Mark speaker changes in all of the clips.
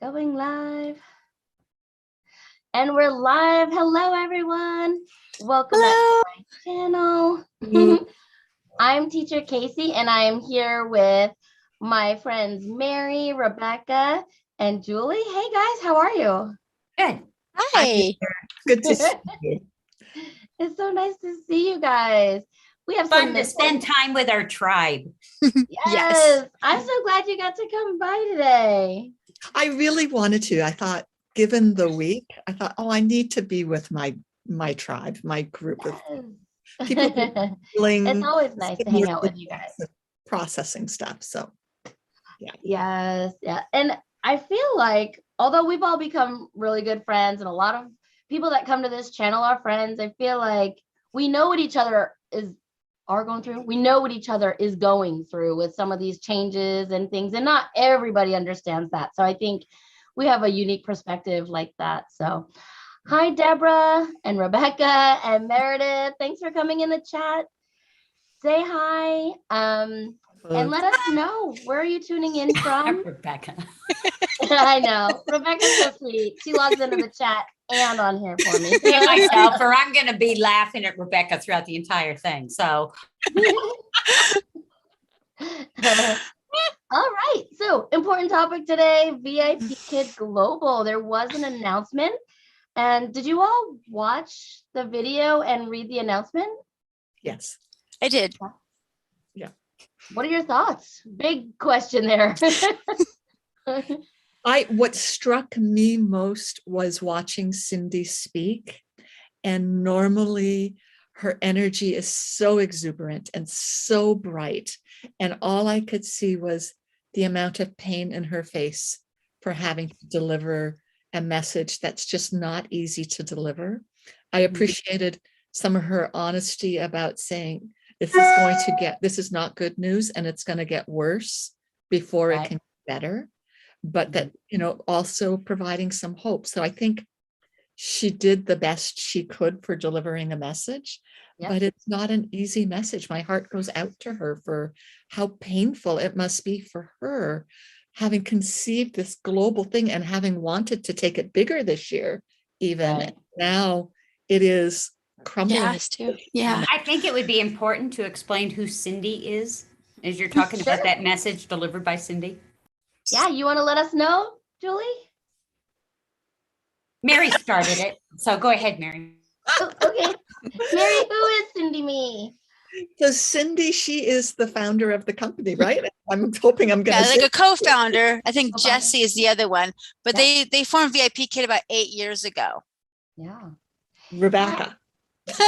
Speaker 1: Going live. And we're live. Hello, everyone. Welcome back to my channel. I'm teacher Casey, and I'm here with my friends Mary, Rebecca, and Julie. Hey, guys, how are you?
Speaker 2: Good.
Speaker 3: Hi.
Speaker 2: Good to see you.
Speaker 1: It's so nice to see you guys. We have
Speaker 2: Fun to spend time with our tribe.
Speaker 1: Yes. I'm so glad you got to come by today.
Speaker 3: I really wanted to. I thought, given the week, I thought, oh, I need to be with my tribe, my group of people.
Speaker 1: It's always nice to hang out with you guys.
Speaker 3: Processing stuff. So, yeah.
Speaker 1: Yes. Yeah. And I feel like, although we've all become really good friends and a lot of people that come to this channel are friends, I feel like we know what each other are going through. We know what each other is going through with some of these changes and things, and not everybody understands that. So I think we have a unique perspective like that. So hi, Deborah and Rebecca and Meredith. Thanks for coming in the chat. Say hi. And let us know, where are you tuning in from?
Speaker 2: Rebecca.
Speaker 1: I know. Rebecca's so sweet. She logs into the chat and on here for me.
Speaker 2: Myself, or I'm going to be laughing at Rebecca throughout the entire thing. So,
Speaker 1: all right. So, important topic today, VIPKid Global. There was an announcement. And did you all watch the video and read the announcement?
Speaker 3: Yes.
Speaker 4: I did.
Speaker 3: Yeah.
Speaker 1: What are your thoughts? Big question there.
Speaker 3: What struck me most was watching Cindy speak, and normally her energy is so exuberant and so bright, and all I could see was the amount of pain in her face for having to deliver a message that's just not easy to deliver. I appreciated some of her honesty about saying this is not good news, and it's going to get worse before it can get better. But that, also providing some hope. So I think she did the best she could for delivering a message, but it's not an easy message. My heart goes out to her for how painful it must be for her, having conceived this global thing and having wanted to take it bigger this year, even now it is crumbling.
Speaker 4: Yeah.
Speaker 2: I think it would be important to explain who Cindy is, as you're talking about that message delivered by Cindy.
Speaker 1: Yeah, you want to let us know, Julie?
Speaker 2: Mary started it, so go ahead, Mary.
Speaker 1: Oh, okay. Mary, who is Cindy Me?
Speaker 3: So Cindy, she is the founder of the company, right? I'm hoping I'm going to
Speaker 4: like a co-founder. I think Jessie is the other one, but they formed VIPKid about 8 years ago.
Speaker 1: Yeah.
Speaker 3: Rebecca.
Speaker 1: Isn't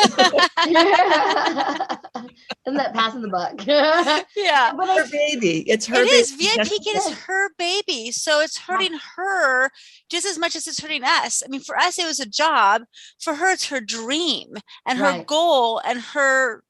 Speaker 1: that passing the buck?
Speaker 4: Yeah,
Speaker 1: but
Speaker 3: her baby. It's her.
Speaker 4: It is. VIPKid is her baby, so it's hurting her just as much as it's hurting us. I mean, for us, it was a job. For her, it's her dream and her goal, and her.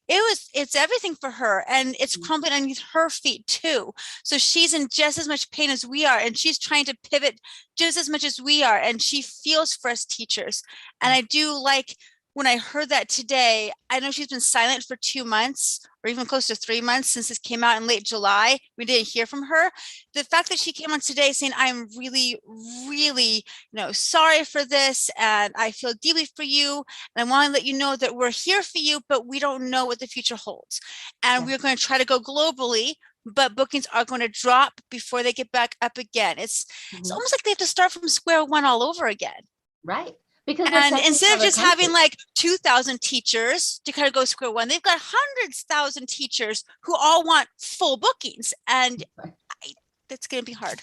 Speaker 4: It's everything for her, and it's crumbling underneath her feet too. So she's in just as much pain as we are, and she's trying to pivot just as much as we are, and she feels for us teachers. And I do like, when I heard that today, I know she's been silent for 2 months or even close to 3 months since this came out in late July. We didn't hear from her. The fact that she came on today saying, I'm really, really, sorry for this, and I feel deeply for you, and I want to let you know that we're here for you, but we don't know what the future holds. And we're going to try to go globally, but bookings are going to drop before they get back up again. It's almost like they have to start from square one all over again.
Speaker 1: Right.
Speaker 4: And instead of just having like 2,000 teachers to kind of go square one, they've got hundreds thousand teachers who all want full bookings, and that's going to be hard.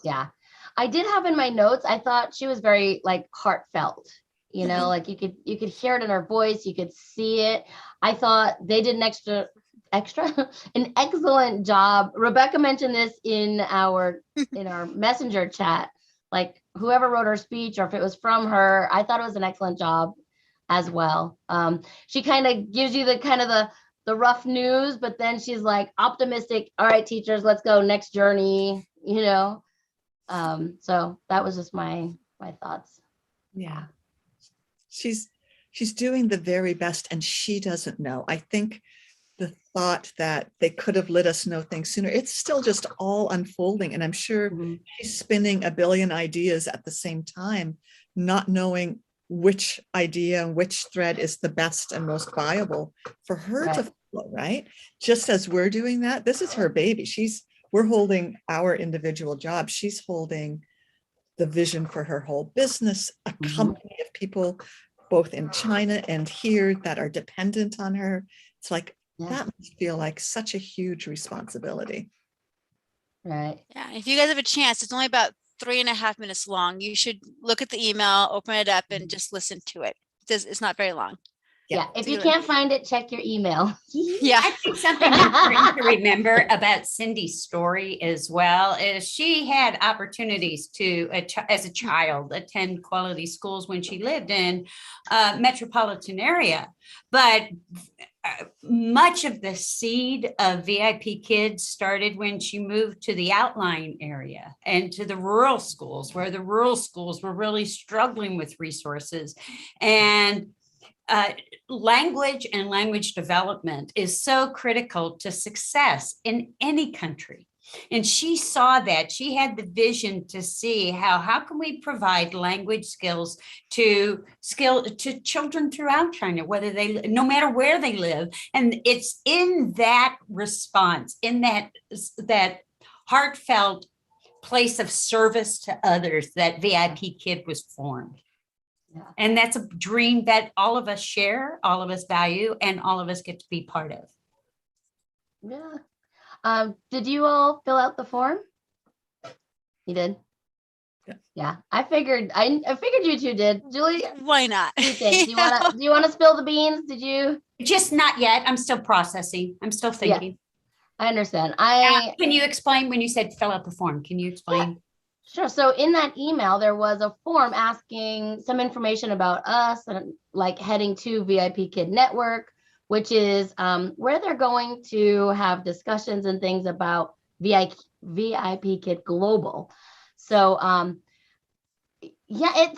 Speaker 1: Yeah, I did have in my notes, I thought she was very heartfelt, like you could hear it in her voice, you could see it. I thought they did an excellent job. Rebecca mentioned this in our messenger chat. Like, whoever wrote her speech, or if it was from her, I thought it was an excellent job as well. She kind of gives you the rough news, but then she's like optimistic. All right, teachers, let's go next journey. So that was just my thoughts.
Speaker 3: Yeah, she's doing the very best, and she doesn't know. I think the thought that they could have let us know things sooner. It's still just all unfolding. And I'm sure she's spinning a billion ideas at the same time, not knowing which idea and which thread is the best and most viable for her to follow, right? Just as we're doing that, this is her baby. We're holding our individual jobs. She's holding the vision for her whole business, a company of people, both in China and here, that are dependent on her. It's like, that must feel like such a huge responsibility.
Speaker 1: Right.
Speaker 4: Yeah. If you guys have a chance, it's only about 3.5 minutes long. You should look at the email, open it up, and just listen to it. It's not very long.
Speaker 1: Yeah. If you can't find it, check your email.
Speaker 4: Yeah.
Speaker 2: I think something important to remember about Cindy's story as well is she had opportunities to, as a child, attend quality schools when she lived in a metropolitan area. But much of the seed of VIPKid started when she moved to the outlying area and to the rural schools, where the rural schools were really struggling with resources. And language and language development is so critical to success in any country. And she saw that. She had the vision to see how can we provide language skills to children throughout China, no matter where they live. And it's in that response, in that heartfelt place of service to others, that VIPKid was formed. Yeah. And that's a dream that all of us share, all of us value, and all of us get to be part of.
Speaker 1: Yeah. Did you all fill out the form? You did? Yeah. I figured you two did. Julie?
Speaker 4: Why not?
Speaker 1: What do you think? Do you want to spill the beans? Did you?
Speaker 2: Just not yet. I'm still processing. I'm still thinking.
Speaker 1: Yeah, I understand.
Speaker 2: Can you explain when you said fill out the form? Can you explain?
Speaker 1: Yeah. Sure. So in that email, there was a form asking some information about us and like heading to VIPKid Network, which is where they're going to have discussions and things about VIPKid Global. So yeah,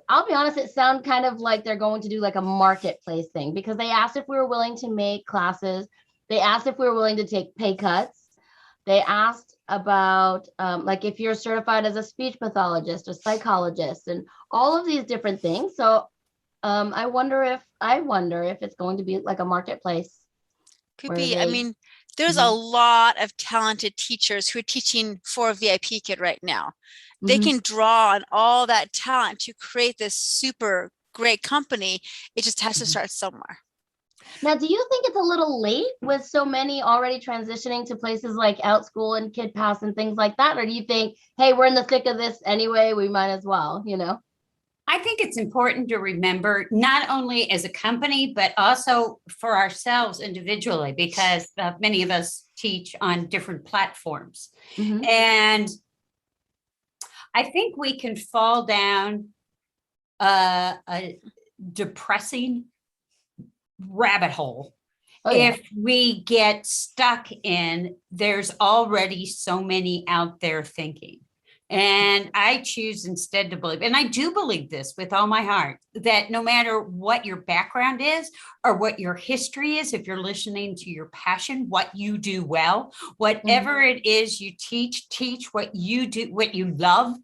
Speaker 1: I'll be honest, it sounds kind of like they're going to do like a marketplace thing, because they asked if we were willing to make classes. They asked if we were willing to take pay cuts. They asked about like if you're certified as a speech pathologist or psychologist and all of these different things. So I wonder if it's going to be like a marketplace.
Speaker 4: Could be. I mean, there's a lot of talented teachers who are teaching for VIPKid right now. They can draw on all that talent to create this super great company. It just has to start somewhere.
Speaker 1: Now, do you think it's a little late with so many already transitioning to places like OutSchool and KidPass and things like that? Or do you think, hey, we're in the thick of this anyway, we might as well,
Speaker 2: I think it's important to remember, not only as a company, but also for ourselves individually, because many of us teach on different platforms. And I think we can fall down a depressing rabbit hole if we get stuck in there's already so many out there thinking. And I choose instead to believe, and I do believe this with all my heart, that no matter what your background is or what your history is, if you're listening to your passion, what you do well, whatever it is you teach what you do, what you love,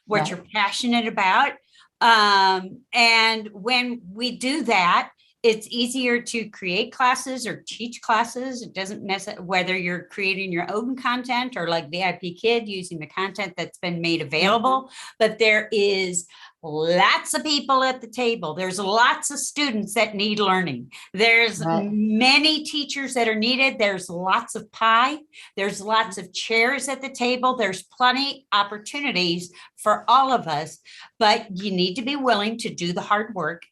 Speaker 2: what you're passionate about. And when we do that, it's easier to create classes or teach classes. It doesn't matter whether you're creating your own content or like VIPKid using the content that's been made available, but there is lots of people at the table. There's lots of students that need learning. There's many teachers that are needed. There's lots of pie. There's lots of chairs at the table. There's plenty opportunities for all of us, but you need to be willing to do the hard work.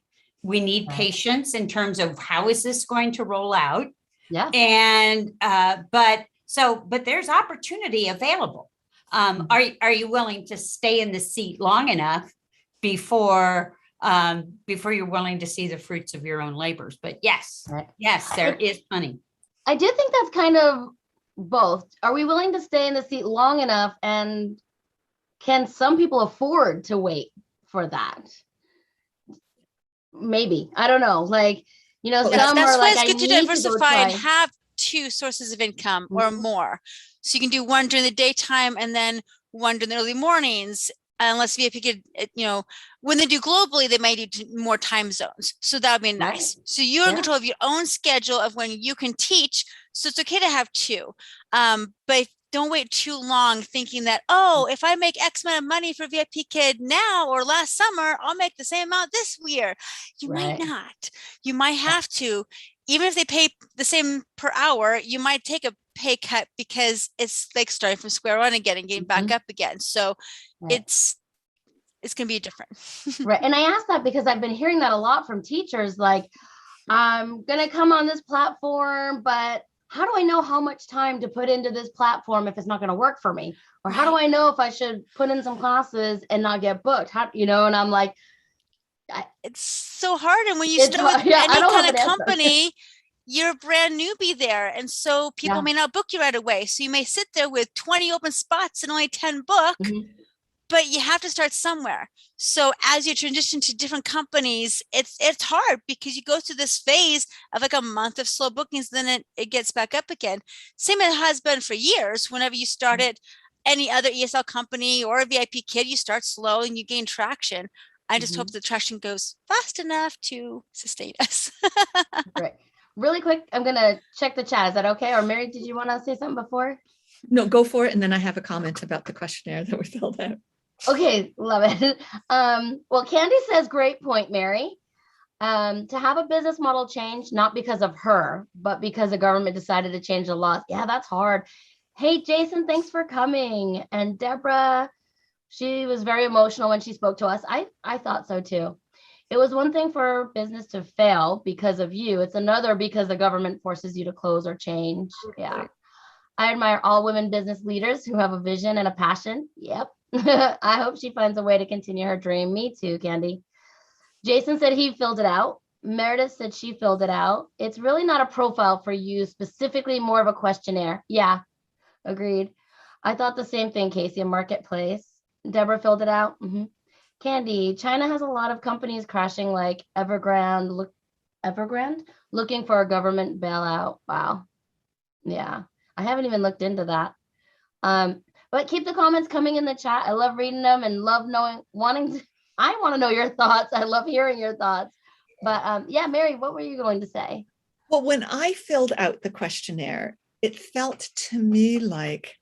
Speaker 2: We need patience in terms of how is this going to roll out? Yeah. And but there's opportunity available. Are you willing to stay in the seat long enough before you're willing to see the fruits of your own labors? But yes, there is plenty.
Speaker 1: I do think that's kind of both. Are we willing to stay in the seat long enough, and can some people afford to wait for that? Maybe, I don't know, like, You know,
Speaker 3: Well,
Speaker 1: some
Speaker 4: That's
Speaker 1: are
Speaker 4: why
Speaker 1: like,
Speaker 4: it's
Speaker 1: I
Speaker 4: good to
Speaker 1: need to go
Speaker 4: diversify and
Speaker 1: try.
Speaker 4: have two sources of income or
Speaker 1: Mhm.
Speaker 4: more. So you can do one during the daytime and then one during the early mornings. Unless VIPKid, when they do globally, they might do more time zones. So that would be nice.
Speaker 1: Right.
Speaker 4: So you're in
Speaker 1: Yeah.
Speaker 4: control of your own schedule of when you can teach. So it's okay to have two. But don't wait too long thinking that, oh, if I make X amount of money for VIPKid now or last summer, I'll make the same amount this year. You might
Speaker 1: Right.
Speaker 4: not. You might have to. Even if they pay the same per hour, you might take a pay cut because it's like starting from square one again and getting back up again. So
Speaker 1: Right.
Speaker 4: it's going to be different.
Speaker 1: Right. And I asked that because I've been hearing that a lot from teachers, like, I'm going to come on this platform, but how do I know how much time to put into this platform if it's not going to work for me? Or how do I know if I should put in some classes and not get booked? How, and I'm like,
Speaker 4: it's so hard. And when you
Speaker 1: it's
Speaker 4: start with
Speaker 1: hard. Yeah, I
Speaker 4: any
Speaker 1: don't have
Speaker 4: kind of
Speaker 1: an answer.
Speaker 4: company, you're a brand newbie there. And so people may not book you right away. So you may sit there with 20 open spots and only 10 book, but you have to start somewhere. So as you transition to different companies, it's hard because you go through this phase of like a month of slow bookings, then it gets back up again. Same as it has been for years. Whenever you started any other ESL company or a VIPKid, you start slow and you gain traction. I just hope the traction goes fast enough to sustain us.
Speaker 1: Right. Really quick, I'm going to check the chat. Is that okay? Or Mary, did you want to say something before?
Speaker 3: No, go for it. And then I have a comment about the questionnaire that we filled out.
Speaker 1: Okay, love it. Well, Candy says, great point, Mary. To have a business model change, not because of her, but because the government decided to change the laws. Yeah, that's hard. Hey, Jason, thanks for coming. And Deborah, she was very emotional when she spoke to us. I thought so too. It was one thing for business to fail because of you. It's another because the government forces you to close or change. Yeah. I admire all women business leaders who have a vision and a passion. Yep. I hope she finds a way to continue her dream. Me too, Candy. Jason said he filled it out. Meredith said she filled it out. It's really not a profile for you, specifically more of a questionnaire. Yeah, agreed. I thought the same thing, Casey, a marketplace. Deborah filled it out. Candy, China has a lot of companies crashing like Evergrande looking for a government bailout. Wow. Yeah, I haven't even looked into that. But keep the comments coming in the chat. I love reading them and love I want to know your thoughts. I love hearing your thoughts. But yeah, Mary, what were you going to say?
Speaker 3: Well, when I filled out the questionnaire, it felt to me like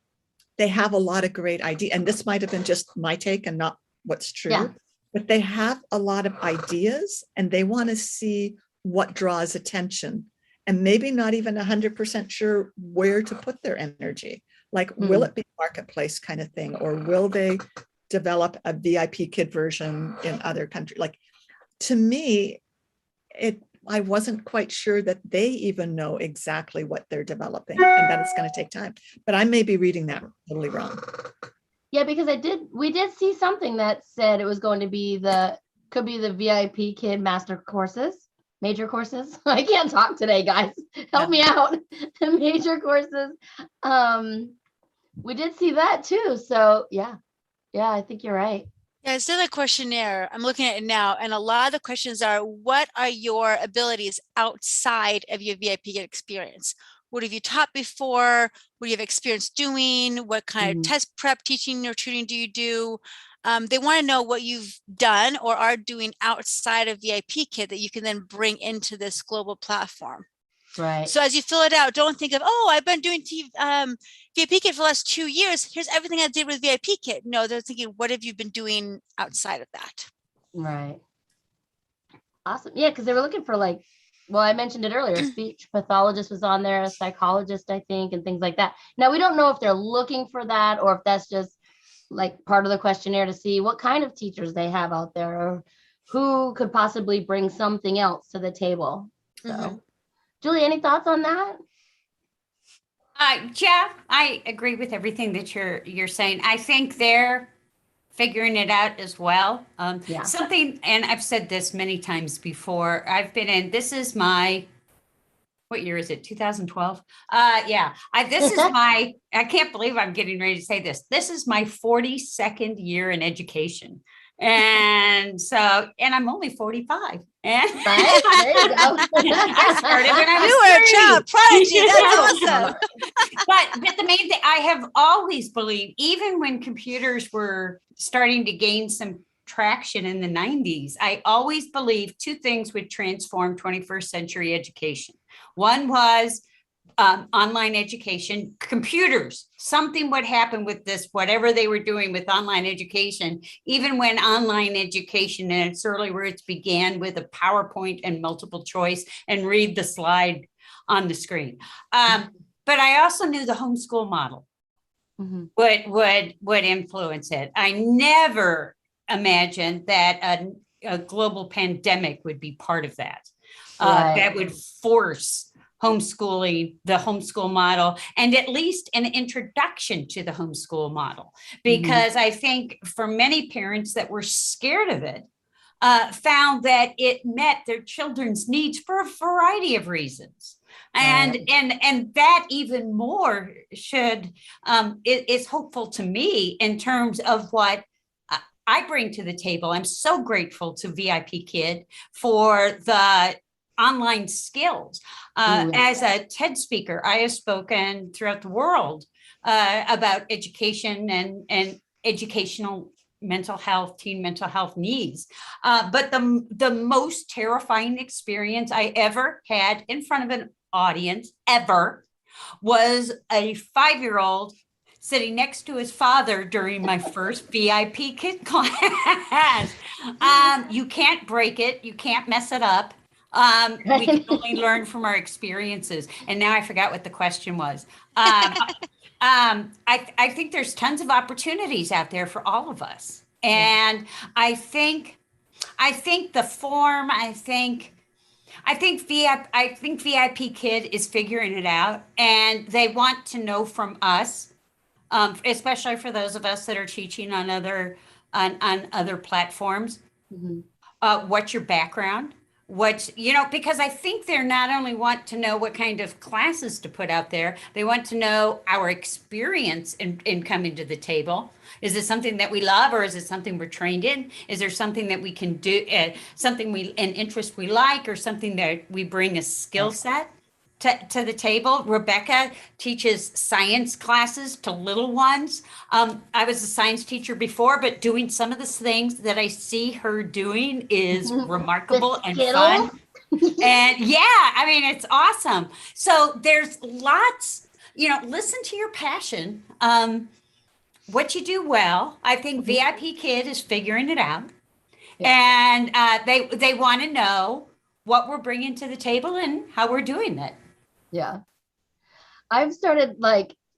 Speaker 3: they have a lot of great ideas. And this might have been just my take and not what's true, but they have a lot of ideas and they want to see what draws attention and maybe not even 100% sure where to put their energy. Like, will it be a marketplace kind of thing? Or will they develop a VIPKid version in other countries? Like, to me, I wasn't quite sure that they even know exactly what they're developing and that it's going to take time. But I may be reading that totally wrong.
Speaker 1: Yeah, because we did see something that said it was going to be could be the VIPKid master courses, major courses. I can't talk today, guys. Help me out. The major courses. We did see that too. So yeah, I think you're right.
Speaker 4: Yeah, it's still a questionnaire. I'm looking at it now. And a lot of the questions are, what are your abilities outside of your VIPKid experience? What have you taught before? What do you have experience doing? What kind of test prep, teaching, or tutoring do you do? They want to know what you've done or are doing outside of VIPKid that you can then bring into this global platform.
Speaker 1: Right.
Speaker 4: So as you fill it out, don't think of, oh, I've been doing VIPKid for the last 2 years. Here's everything I did with VIPKid. No, they're thinking, what have you been doing outside of that?
Speaker 1: Right. Awesome. Yeah, because they were looking for I mentioned it earlier, speech pathologist was on there, a psychologist, I think, and things like that. Now, we don't know if they're looking for that or if that's just like part of the questionnaire to see what kind of teachers they have out there or who could possibly bring something else to the table. So, Julie, any thoughts on that?
Speaker 2: Yeah, I agree with everything that you're saying. I think they're figuring it out as well. Something, and I've said this many times before, this is my, what year is it? 2012? This is I can't believe I'm getting ready to say this. This is my 42nd year in education. And so, and I'm only 45. And
Speaker 1: Right? There you go.
Speaker 2: I started when I was
Speaker 4: You were a
Speaker 2: 30.
Speaker 4: child prodigy. That's awesome.
Speaker 2: But the main thing I have always believed, even when computers were starting to gain some traction in the 90s, I always believed two things would transform 21st century education. One was online education, computers, something would happen with this, whatever they were doing with online education, even when online education in its early roots began with a PowerPoint and multiple choice and read the slide on the screen. But I also knew the homeschool model would influence it. I never imagined that a global pandemic would be part of that. That would force homeschooling, the homeschool model, and at least an introduction to the homeschool model. Because I think for many parents that were scared of it, found that it met their children's needs for a variety of reasons. And that even more should is hopeful to me in terms of what I bring to the table. I'm so grateful to VIPKid for the online skills. As a TED speaker, I have spoken throughout the world about education and educational mental health, teen mental health needs. But the most terrifying experience I ever had in front of an audience ever was a 5-year-old sitting next to his father during my first VIPKid class. You can't break it. You can't mess it up. We can only learn from our experiences. And now I forgot what the question was. I think there's tons of opportunities out there for all of us. And I think the form, I think VIPKid is figuring it out, and they want to know from us, especially for those of us that are teaching on other platforms, what's your background? Because I think they're not only want to know what kind of classes to put out there, they want to know our experience in coming to the table. Is it something that we love, or is it something we're trained in? Is there something that we can do, an interest we like, or something that we bring a skill set to the table? Rebecca teaches science classes to little ones. I was a science teacher before, but doing some of the things that I see her doing is remarkable and fun. And it's awesome. So there's lots, listen to your passion. What you do well. I think VIPKid is figuring it out. And they want to know what we're bringing to the table and how we're doing it.
Speaker 1: Yeah. I've started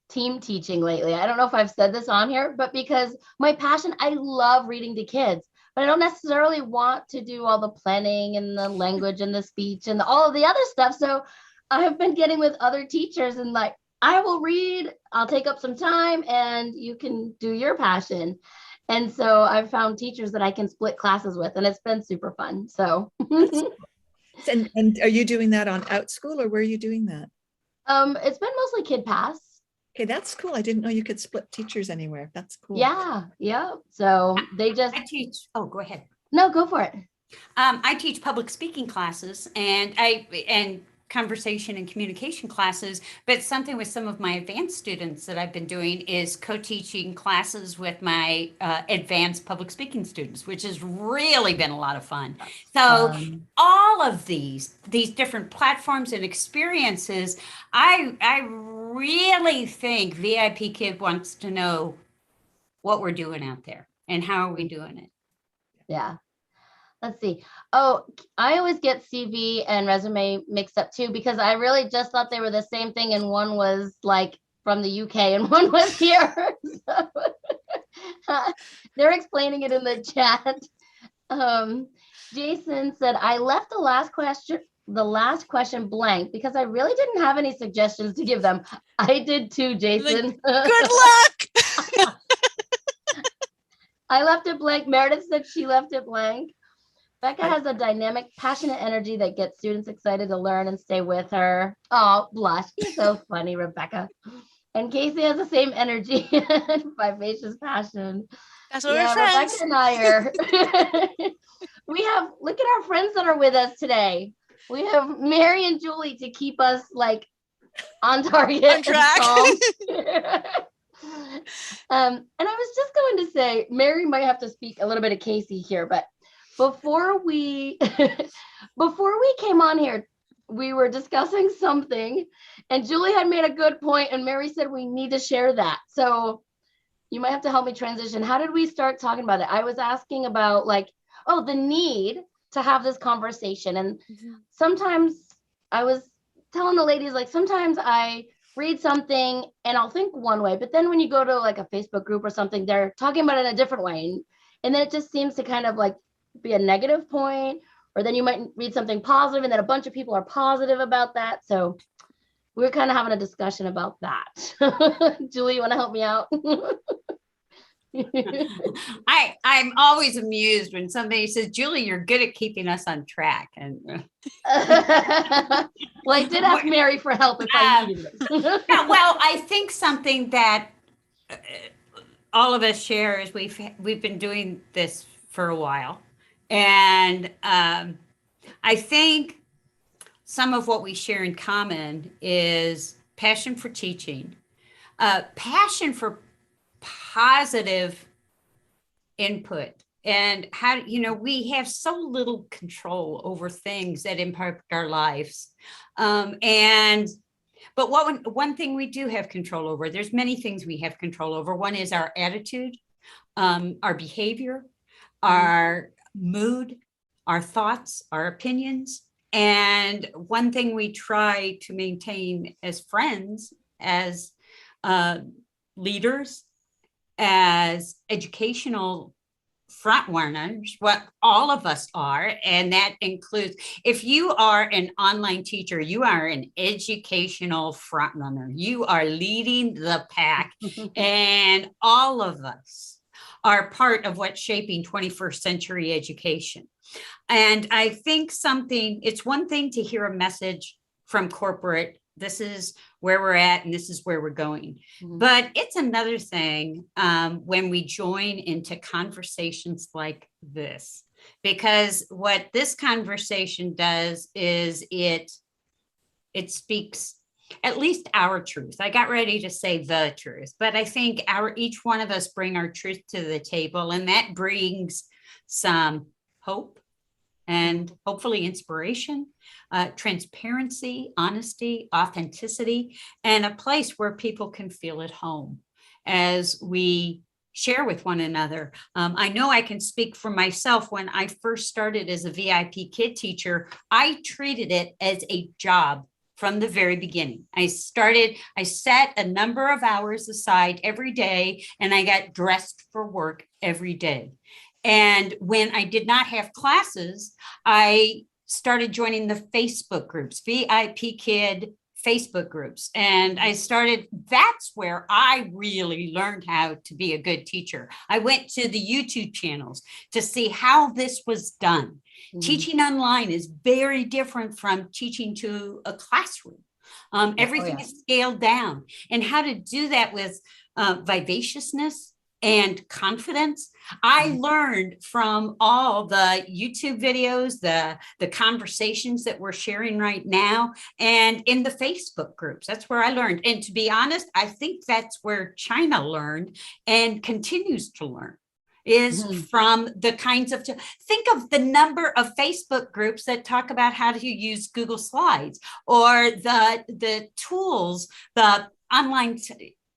Speaker 1: team teaching lately. I don't know if I've said this on here, but because my passion, I love reading to kids, but I don't necessarily want to do all the planning and the language and the speech and all of the other stuff. So I've been getting with other teachers and I will read, I'll take up some time, and you can do your passion. And so I've found teachers that I can split classes with, and it's been super fun. So.
Speaker 3: And are you doing that on OutSchool, or where are you doing that?
Speaker 1: It's been mostly KidPass.
Speaker 3: Okay, that's cool. I didn't know you could split teachers anywhere. That's cool.
Speaker 1: Yeah. So they just
Speaker 2: teach. Oh, go ahead.
Speaker 1: No, go for it.
Speaker 2: I teach public speaking classes and conversation and communication classes, but something with some of my advanced students that I've been doing is co-teaching classes with my advanced public speaking students, which has really been a lot of fun. So all of these different platforms and experiences, I really think VIPKid wants to know what we're doing out there and how are we doing it.
Speaker 1: Yeah. Let's see. Oh, I always get CV and resume mixed up too, because I really just thought they were the same thing. And one was from the UK and one was here. So, they're explaining it in the chat. Jason said, I left the last question blank because I really didn't have any suggestions to give them. I did too, Jason.
Speaker 4: Good luck.
Speaker 1: I left it blank. Meredith said she left it blank. Becca has a dynamic, passionate energy that gets students excited to learn and stay with her. Oh, blush. You're so funny, Rebecca. And Casey has the same energy and vivacious passion.
Speaker 4: That's why
Speaker 1: Yeah,
Speaker 4: we're
Speaker 1: Rebecca
Speaker 4: friends.
Speaker 1: and I are. Look at our friends that are with us today. We have Mary and Julie to keep us like on target
Speaker 4: On
Speaker 1: and
Speaker 4: track.
Speaker 1: calm. And I was just going to say, Mary might have to speak a little bit of Casey here, but before we before we came on here, we were discussing something, and Julie had made a good point, and Mary said we need to share that. So you might have to help me transition. How did we start talking about it? I was asking about like, oh, the need to have this conversation. And sometimes I was telling the ladies, like, sometimes I read something and I'll think one way, but then when you go to like a Facebook group or something, they're talking about it in a different way. And then it just seems to kind of like be a negative point, or then you might read something positive and then a bunch of people are positive about that. So we're kind of having a discussion about that. Julie, you want to help me out?
Speaker 2: I'm always amused when somebody says, Julie, you're good at keeping us on track. And
Speaker 1: well, I did ask Mary for help if I needed it.
Speaker 2: yeah, well, I think something that all of us share is we've been doing this for a while. And I think some of what we share in common is passion for teaching, passion for positive input, and how, we have so little control over things that impact our lives. But one thing we do have control over, there's many things we have control over. One is our attitude, our behavior, our mood, our thoughts, our opinions. And one thing we try to maintain as friends, as leaders, as educational front runners, what all of us are, and that includes, if you are an online teacher, you are an educational front runner. You are leading the pack, and all of us are part of what's shaping 21st century education. And I think it's one thing to hear a message from corporate, this is where we're at and this is where we're going. But it's another thing when we join into conversations like this, because what this conversation does is it speaks at least our truth. I got ready to say the truth, but I think each one of us bring our truth to the table, and that brings some hope and hopefully inspiration, transparency, honesty, authenticity, and a place where people can feel at home as we share with one another. I know I can speak for myself. When I first started as a VIPKid teacher, I treated it as a job from the very beginning. I set a number of hours aside every day, and I got dressed for work every day. And when I did not have classes, I started joining the Facebook groups, VIPKid Facebook groups. And that's where I really learned how to be a good teacher. I went to the YouTube channels to see how this was done. Teaching online is very different from teaching to a classroom. Everything is scaled down. And how to do that with vivaciousness and confidence. I learned from all the YouTube videos, the conversations that we're sharing right now, and in the Facebook groups. That's where I learned. And to be honest, I think that's where China learned and continues to learn, is from the kinds of, think of the number of Facebook groups that talk about how to use Google Slides, or the tools, the online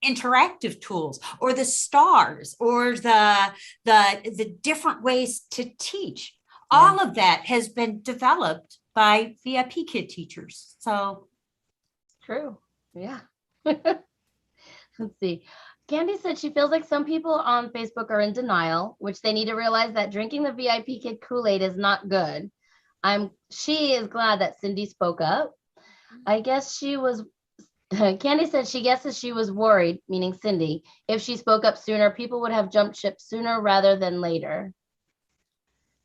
Speaker 2: interactive tools, or the stars, or the different ways to teach. All of that has been developed by VIPKid teachers. So
Speaker 1: true. Yeah. Let's see. Candy said she feels like some people on Facebook are in denial, which they need to realize that drinking the VIPKid Kool-Aid is not good. She is glad that Cindy spoke up. I guess Candy said she guesses she was worried, meaning Cindy, if she spoke up sooner, people would have jumped ship sooner rather than later.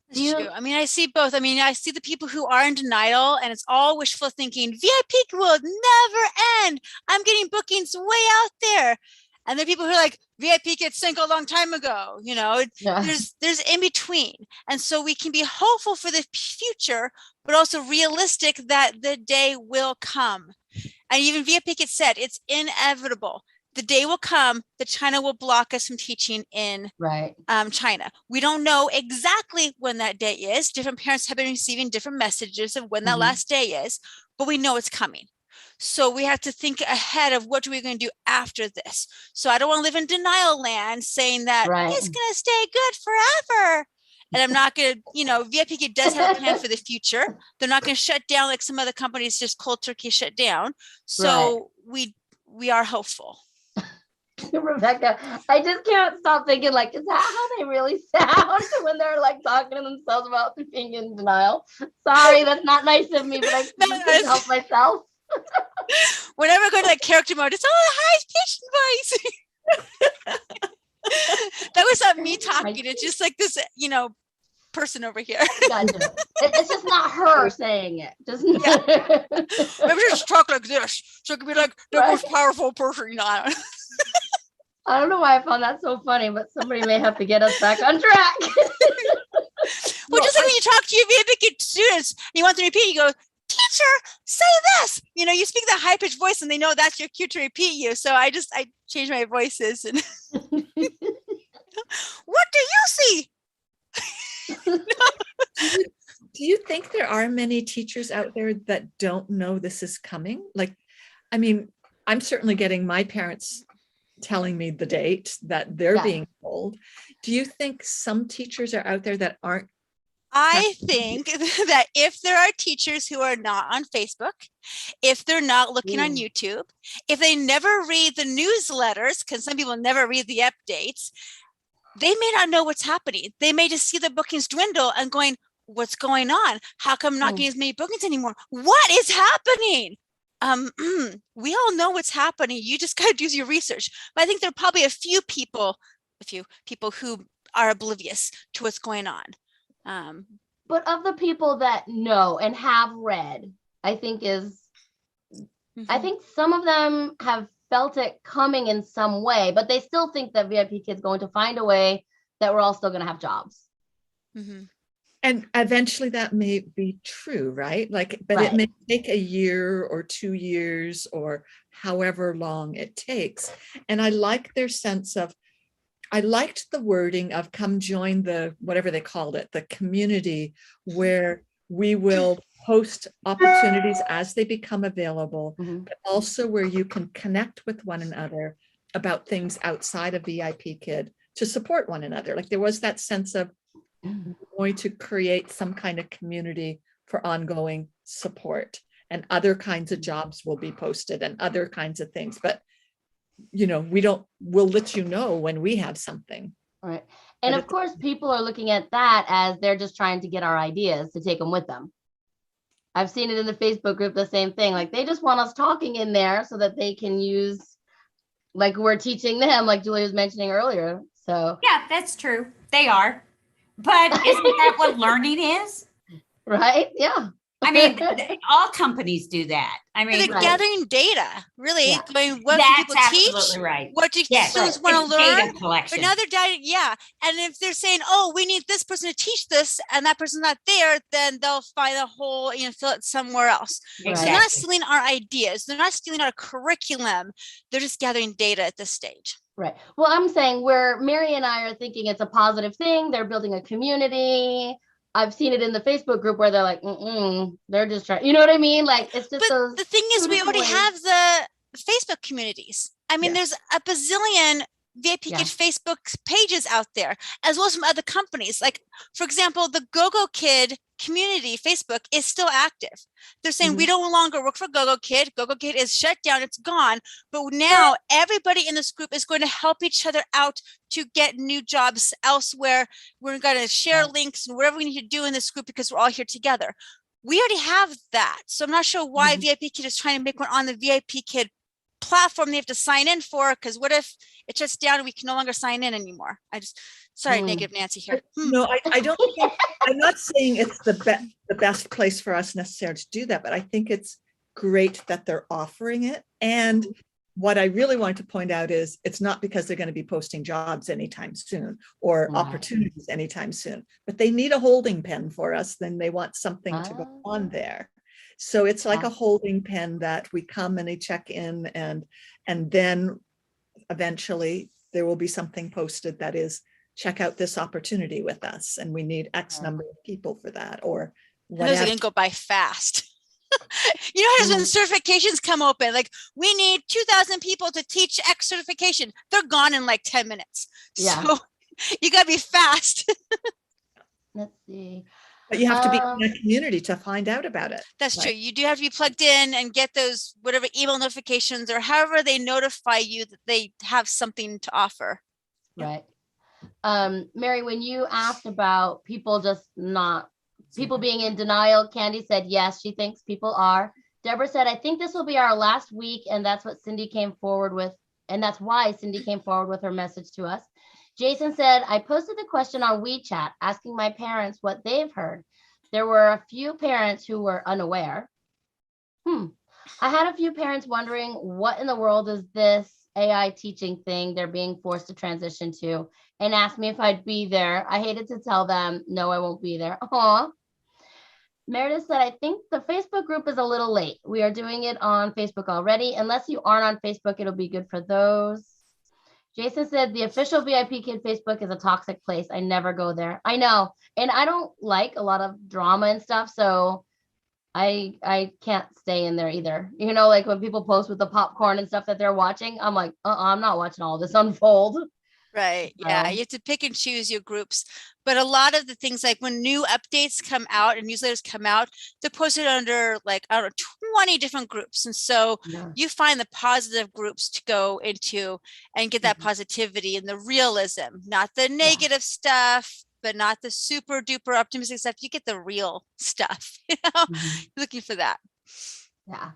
Speaker 4: That's true. I mean, I see both. I mean, I see the people who are in denial, and it's all wishful thinking. VIP will never end. I'm getting bookings way out there. And there are people who are like, VIP Kid Sync a long time ago,
Speaker 1: Yeah.
Speaker 4: there's in between. And so we can be hopeful for the future, but also realistic that the day will come. And even VIP Kid said, it's inevitable. The day will come that China will block us from teaching in China. We don't know exactly when that day is. Different parents have been receiving different messages of when that last day is, but we know it's coming. So we have to think ahead of what are we going to do after this. So I don't want to live in denial land saying that it's going to stay good forever. And I'm not going to, VIPKid does have a plan for the future. They're not going to shut down like some other companies just cold turkey shut down. So we are hopeful.
Speaker 1: Rebecca, I just can't stop thinking, like, is that how they really sound when they're like talking to themselves about being in denial? Sorry, that's not nice of me, but I couldn't help myself.
Speaker 4: Whenever I go to like character mode, it's high pitched voice. That was not me talking. It's just like this, person over here.
Speaker 1: Gotcha. It's just not her saying it. Just
Speaker 4: maybe just talk like this, so it could be like the most powerful person.
Speaker 1: I don't know why I found that so funny, but somebody may have to get us back on track.
Speaker 4: Well, just like when you talk to your VIPKid students, and you want them to repeat, you go, teacher, say this. You speak that high pitched voice, and they know that's your cue to repeat you. So I change my voices. And what do you see?
Speaker 3: Do you think there are many teachers out there that don't know this is coming? Like, I mean, I'm certainly getting my parents telling me the date that they're being told. Do you think some teachers are out there that aren't?
Speaker 4: I think that if there are teachers who are not on Facebook, if they're not looking on YouTube, if they never read the newsletters, because some people never read the updates, they may not know what's happening. They may just see the bookings dwindle and going, what's going on? How come I'm not getting as many bookings anymore? What is happening? We all know what's happening. You just got to do your research. But I think there are probably a few people who are oblivious to what's going on.
Speaker 1: But of the people that know and have read, I think I think some of them have felt it coming in some way, but they still think that VIPKid's going to find a way that we're all still going to have jobs.
Speaker 3: And eventually that may be true, right? But it may take a year or 2 years or however long it takes. And I like their sense of, I liked the wording of come join the, whatever they called it, the community where we will post opportunities as they become available, but also where you can connect with one another about things outside of VIPKid to support one another. Like there was that sense of going to create some kind of community for ongoing support, and other kinds of jobs will be posted and other kinds of things. But we'll let you know when we have something.
Speaker 1: All right. And of course, people are looking at that as they're just trying to get our ideas to take them with them. I've seen it in the Facebook group, the same thing. Like they just want us talking in there so that they can use, like we're teaching them, like Julie was mentioning earlier. So
Speaker 2: yeah, that's true. They are. But isn't that what learning is?
Speaker 1: Right? Yeah.
Speaker 2: I mean, all companies do that. I mean,
Speaker 4: they're gathering data, really.
Speaker 2: Yeah.
Speaker 4: Going, what
Speaker 2: That's
Speaker 4: do people
Speaker 2: absolutely
Speaker 4: teach?
Speaker 2: right.
Speaker 4: What do students want to
Speaker 2: Data
Speaker 4: learn?
Speaker 2: collection.
Speaker 4: But now they're data, And if they're saying, oh, we need this person to teach this, and that person's not there, then they'll find a hole, fill it somewhere else.
Speaker 2: Exactly.
Speaker 4: So they're not stealing our ideas. They're not stealing our curriculum. They're just gathering data at this stage.
Speaker 1: Right. Well, I'm saying where Mary and I are thinking it's a positive thing. They're building a community. I've seen it in the Facebook group where they're like, they're just trying, you know what I mean? Like, it's just
Speaker 4: But the thing is, we already have the Facebook communities. I mean, there's a bazillion VIPKid Facebook pages out there, as well as some other companies. Like, for example, the GoGoKid community Facebook is still active. They're saying we no longer work for GoGoKid. GoGoKid is shut down. It's gone. But now everybody in this group is going to help each other out to get new jobs elsewhere. We're going to share links and whatever we need to do in this group because we're all here together. We already have that. So I'm not sure why VIPKid is trying to make one on the VIPKid platform they have to sign in for, because what if it shuts down and we can no longer sign in anymore? Sorry, negative Nancy here.
Speaker 3: No, I don't think, I'm not saying it's the best place for us necessarily to do that, but I think it's great that they're offering it. And what I really wanted to point out is it's not because they're going to be posting jobs anytime soon or opportunities anytime soon, but they need a holding pen for us. Then they want something to go on there. So it's like a holding pen that we come and they check in, and then eventually there will be something posted that is, check out this opportunity with us, and we need X number of people for that, or whatever.
Speaker 4: Those are going to go by fast. You know how when certifications come open, like we need 2,000 people to teach X certification. They're gone in like 10 minutes.
Speaker 1: Yeah.
Speaker 4: So you got to be fast.
Speaker 1: Let's see.
Speaker 3: But you have to be in a community to find out about it.
Speaker 4: That's true. You do have to be plugged in and get those whatever email notifications or however they notify you that they have something to offer.
Speaker 1: Right. Mary, when you asked about people being in denial, Candy said yes, she thinks people are. Deborah said, I think this will be our last week, and that's what Cindy came forward with, and that's why Cindy came forward with her message to us. Jason said, I posted the question on WeChat asking my parents what they've heard. There were a few parents who were unaware. I had a few parents wondering what in the world is this AI teaching thing they're being forced to transition to, and asked me if I'd be there. I hated to tell them, no, I won't be there. Aw. Meredith said, I think the Facebook group is a little late. We are doing it on Facebook already. Unless you aren't on Facebook, it'll be good for those. Jason said, the official VIPKid Facebook is a toxic place. I never go there. I know. And I don't like a lot of drama and stuff. So I can't stay in there either. You know, like when people post with the popcorn and stuff that they're watching, I'm like, I'm not watching all this unfold.
Speaker 4: Right. Yeah. You have to pick and choose your groups. But a lot of the things, like when new updates come out and newsletters come out, they're posted under like, I don't know, 20 different groups. And so you find the positive groups to go into and get that positivity and the realism, not the negative stuff, but not the super duper optimistic stuff. You get the real stuff, you know, looking for that.
Speaker 1: Yeah.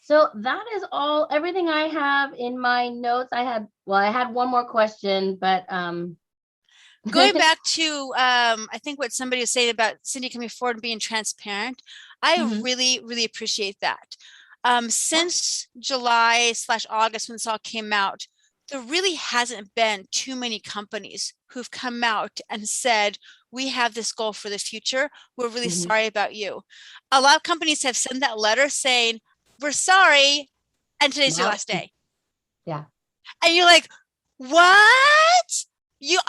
Speaker 1: So that is everything I have in my notes. I had one more question, but
Speaker 4: going back to I think what somebody was saying about Cindy coming forward and being transparent. I really, really appreciate that. Since July/August when this all came out, there really hasn't been too many companies who've come out and said, we have this goal for the future. We're really sorry about you. A lot of companies have sent that letter saying, we're sorry, and today's your last day.
Speaker 1: Yeah.
Speaker 4: And you're like, what?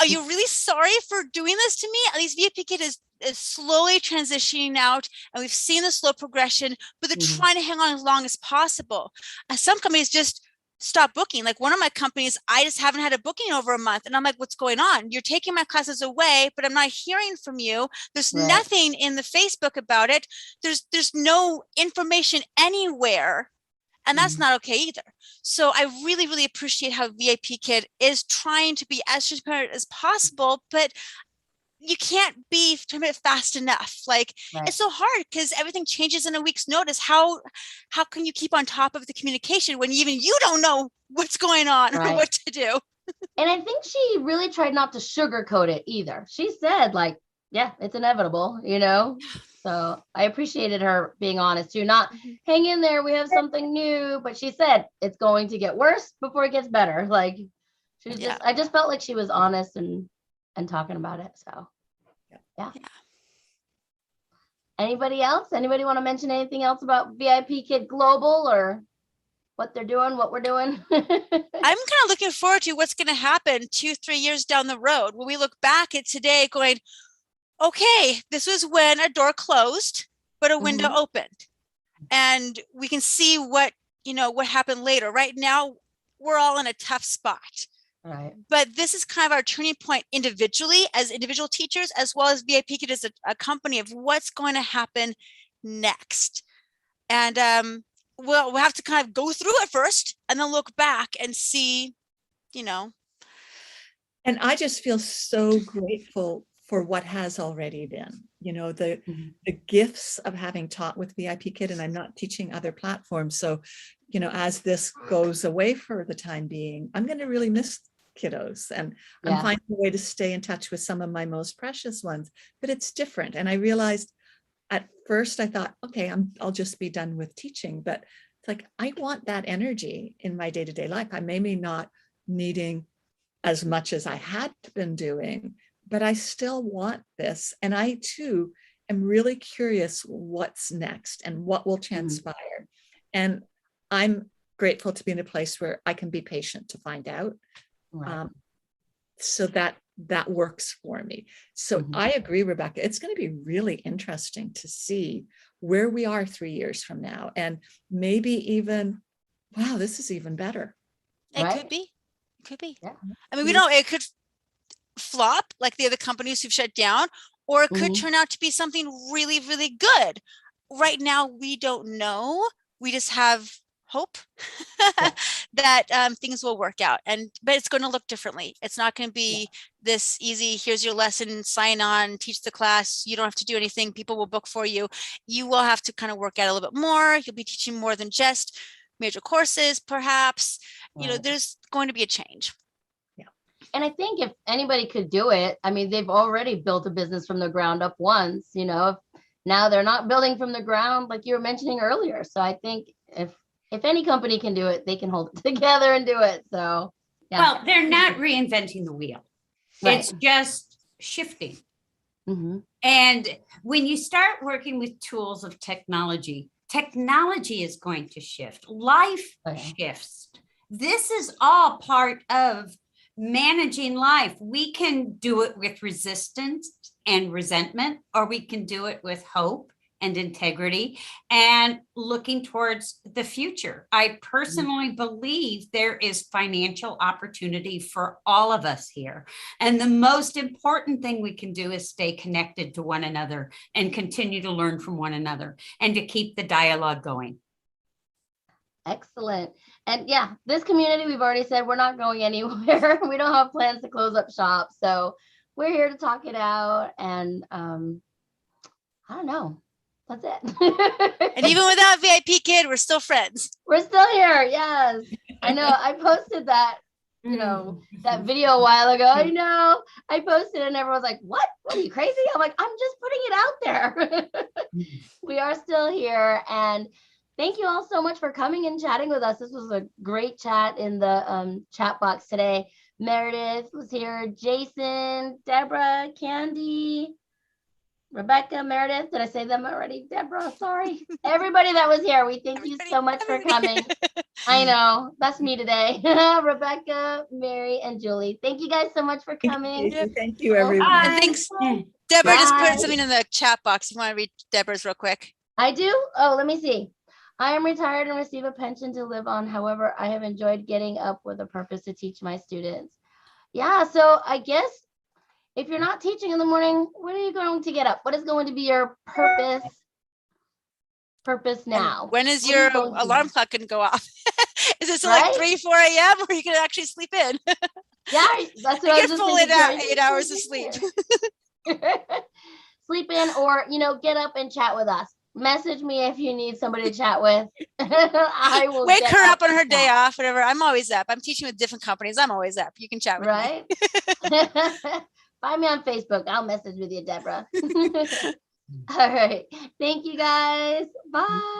Speaker 4: Are you really sorry for doing this to me? At least VIPKid is slowly transitioning out, and we've seen the slow progression, but they're trying to hang on as long as possible. And some companies just stop booking. Like one of my companies, I just haven't had a booking over a month. And I'm like, what's going on? You're taking my classes away, but I'm not hearing from you. There's nothing in the Facebook about it. There's no information anywhere. And that's not okay either. So I really, really appreciate how VIPKid is trying to be as transparent as possible, but you can't be fast enough. Like it's so hard because everything changes in a week's notice. How can you keep on top of the communication when even you don't know what's going on or what to do?
Speaker 1: And I think she really tried not to sugarcoat it either. She said like, yeah, it's inevitable, you know? So I appreciated her being honest too, not hang in there, we have something new, but she said it's going to get worse before it gets better. Like she was I just felt like she was honest and talking about it. So yeah. Anybody else? Anybody want to mention anything else about VIPKid Global or what they're doing, what we're doing?
Speaker 4: I'm kind of looking forward to what's going to happen 2-3 years down the road when we look back at today going, okay, this was when a door closed, but a window opened. And we can see what happened later. Right now, we're all in a tough spot.
Speaker 1: Right.
Speaker 4: But this is kind of our turning point individually as individual teachers, as well as VIPKid as a company of what's going to happen next. And we'll have to kind of go through it first and then look back and see,
Speaker 3: And I just feel so grateful for what has already been, the gifts of having taught with VIPKid, and I'm not teaching other platforms. So, as this goes away for the time being, I'm going to really miss kiddos, and I'm finding a way to stay in touch with some of my most precious ones, but it's different. And I realized at first I thought, okay, I'll just be done with teaching, but It's like, I want that energy in my day-to-day life. I maybe not needing as much as I had been doing, but I still want this. And I too am really curious what's next and what will transpire. And I'm grateful to be in a place where I can be patient to find out.
Speaker 1: Right.
Speaker 3: So that works for me. So I agree, Rebecca, it's going to be really interesting to see where we are 3 years from now. And maybe even, wow, this is even better.
Speaker 4: It
Speaker 1: Right?
Speaker 4: could be. It could be.
Speaker 1: Yeah.
Speaker 4: I mean, we don't, it could flop like the other companies who've shut down, or it could turn out to be something really, really good. Right now, we don't know. We just have hope that things will work out, but it's going to look differently. It's not going to be this easy. Here's your lesson, sign on, teach the class. You don't have to do anything. People will book for you. You will have to kind of work out a little bit more. You'll be teaching more than just major courses, perhaps. You know, there's going to be a change.
Speaker 1: And I think if anybody could do it, I mean, they've already built a business from the ground up once, you know, if now they're not building from the ground like you were mentioning earlier. So I think if any company can do it, they can hold it together and do it. So, yeah.
Speaker 2: Well, they're not reinventing the wheel.
Speaker 1: Right.
Speaker 2: It's just shifting.
Speaker 1: Mm-hmm.
Speaker 2: And when you start working with tools of technology is going to shift. Life shifts. This is all part of managing life. We can do it with resistance and resentment, or we can do it with hope and integrity and looking towards the future. I personally believe there is financial opportunity for all of us here. And the most important thing we can do is stay connected to one another and continue to learn from one another and to keep the dialogue going.
Speaker 1: Excellent. And yeah, this community, we've already said we're not going anywhere. We don't have plans to close up shop. So we're here to talk it out. And I don't know. That's it.
Speaker 4: And even without VIPKid, we're still friends.
Speaker 1: We're still here. Yes. I know. I posted that, you know, that video a while ago. I know. I posted it and everyone's like, what? What are you crazy? I'm like, I'm just putting it out there. We are still here. And thank you all so much for coming and chatting with us. This was a great chat in the chat box today. Meredith was here, Jason, Deborah, Candy, Rebecca, Meredith. Did I say them already? Deborah, sorry. Everybody that was here, we thank you so much for coming. I know, that's me today. Rebecca, Mary, and Julie. Thank you guys so much for coming.
Speaker 3: Thank you, everyone.
Speaker 4: And thanks. Deborah just put something in the chat box. You want to read Deborah's real quick?
Speaker 1: I do? Oh, let me see. I am retired and receive a pension to live on. However, I have enjoyed getting up with a purpose to teach my students. Yeah, so I guess if you're not teaching in the morning, when are you going to get up? What is going to be your purpose now?
Speaker 4: And when is your alarm clock going to go off? Is it still like 3, 4 a.m. or you can actually sleep in?
Speaker 1: Yeah, that's what I was just
Speaker 4: full
Speaker 1: thinking.
Speaker 4: 8 hours of sleep.
Speaker 1: Sleep in, or, you know, get up and chat with us. Message me if you need somebody to chat with. I will
Speaker 4: wake her up on her day off, whatever. I'm always up. I'm teaching with different companies. I'm always up. You can chat with me.
Speaker 1: Find me on Facebook. I'll message with you, Deborah. All right. Thank you guys. Bye.